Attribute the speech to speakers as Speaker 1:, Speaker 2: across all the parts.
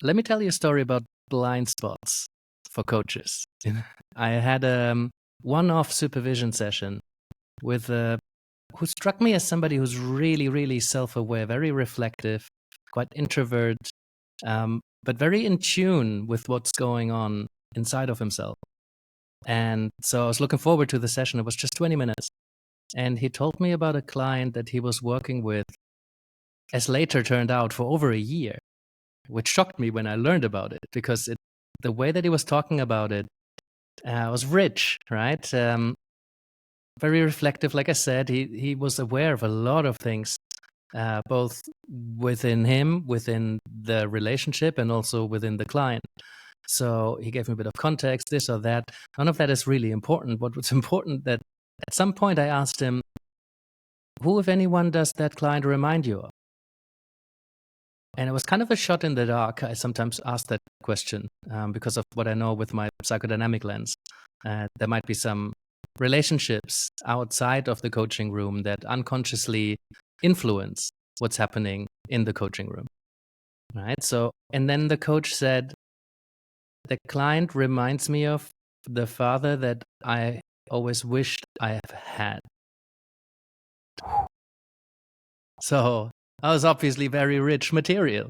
Speaker 1: let me tell you a story about blind spots for coaches. I had a one-off supervision session with who struck me as somebody who's really, really self-aware, very reflective, quite introvert, but very in tune with what's going on inside of himself. And so I was looking forward to the session. It was just 20 minutes. And he told me about a client that he was working with, as later turned out, for over a year, which shocked me when I learned about it, because the way that he was talking about it was rich, right? Very reflective. Like I said, he was aware of a lot of things, both within him, within the relationship, and also within the client. So he gave me a bit of context, this or that. None of that is really important. What was important that at some point I asked him, who, if anyone, does that client remind you of? And it was kind of a shot in the dark. I sometimes ask that question because of what I know with my psychodynamic lens. There might be some relationships outside of the coaching room that unconsciously influence what's happening in the coaching room, right? So, and then the coach said, the client reminds me of the father that I always wished I have had. So that was obviously very rich material,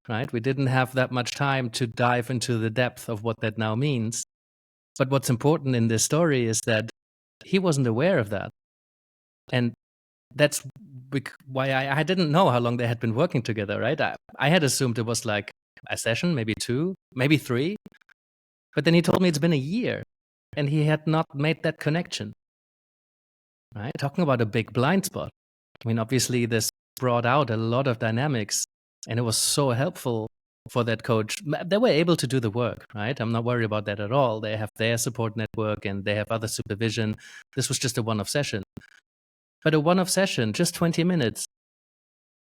Speaker 1: right? We didn't have that much time to dive into the depth of what that now means. But what's important in this story is that he wasn't aware of that. And that's why I didn't know how long they had been working together, right? I had assumed it was like a session, maybe 2, maybe 3. But then he told me it's been a year and he had not made that connection, right? Talking about a big blind spot. I mean, obviously this brought out a lot of dynamics and it was so helpful for that coach. They were able to do the work, right? I'm not worried about that at all. They have their support network and they have other supervision. This was just a one-off session. But a one-off session, just 20 minutes,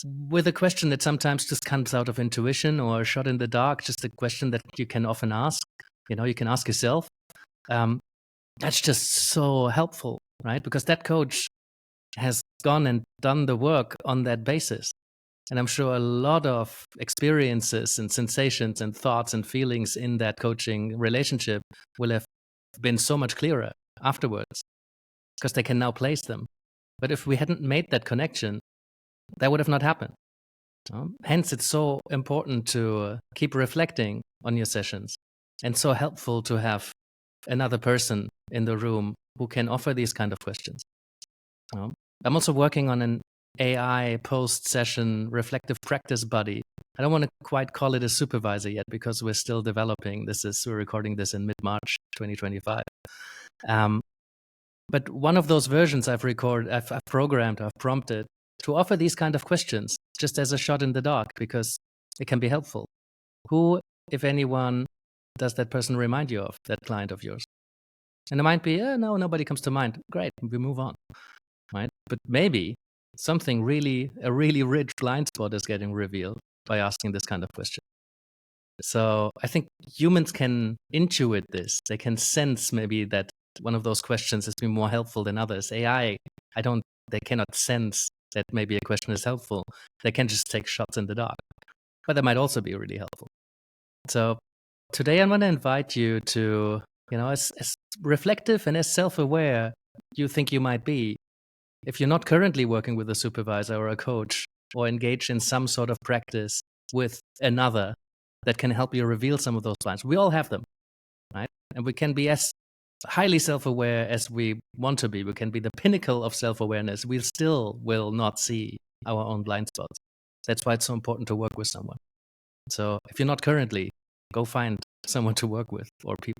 Speaker 1: with a question that sometimes just comes out of intuition or a shot in the dark, just a question that you can often ask, you can ask yourself. That's just so helpful, right? Because that coach has gone and done the work on that basis. And I'm sure a lot of experiences and sensations and thoughts and feelings in that coaching relationship will have been so much clearer afterwards because they can now place them. But if we hadn't made that connection, that would have not happened. Hence, it's so important to keep reflecting on your sessions and so helpful to have another person in the room who can offer these kind of questions. I'm also working on an AI post-session reflective practice buddy. I don't want to quite call it a supervisor yet because we're still developing. We're recording this in mid-March 2025. But one of those versions I've programmed, I've prompted to offer these kind of questions just as a shot in the dark because it can be helpful. Who, if anyone, does that person remind you of, that client of yours? And it might be, no, nobody comes to mind. Great, we move on, right? But maybe a really rich blind spot is getting revealed by asking this kind of question. So I think humans can intuit this. They can sense maybe that one of those questions has been more helpful than others. AI, they cannot sense that maybe a question is helpful. They can just take shots in the dark. But that might also be really helpful. So today I'm going to invite you to, as reflective and as self-aware you think you might be, if you're not currently working with a supervisor or a coach or engaged in some sort of practice with another that can help you reveal some of those blinds. We all have them, right? And we can be as highly self-aware as we want to be. We can be the pinnacle of self-awareness. We still will not see our own blind spots. That's why it's so important to work with someone. So if you're not currently, go find someone to work with or people.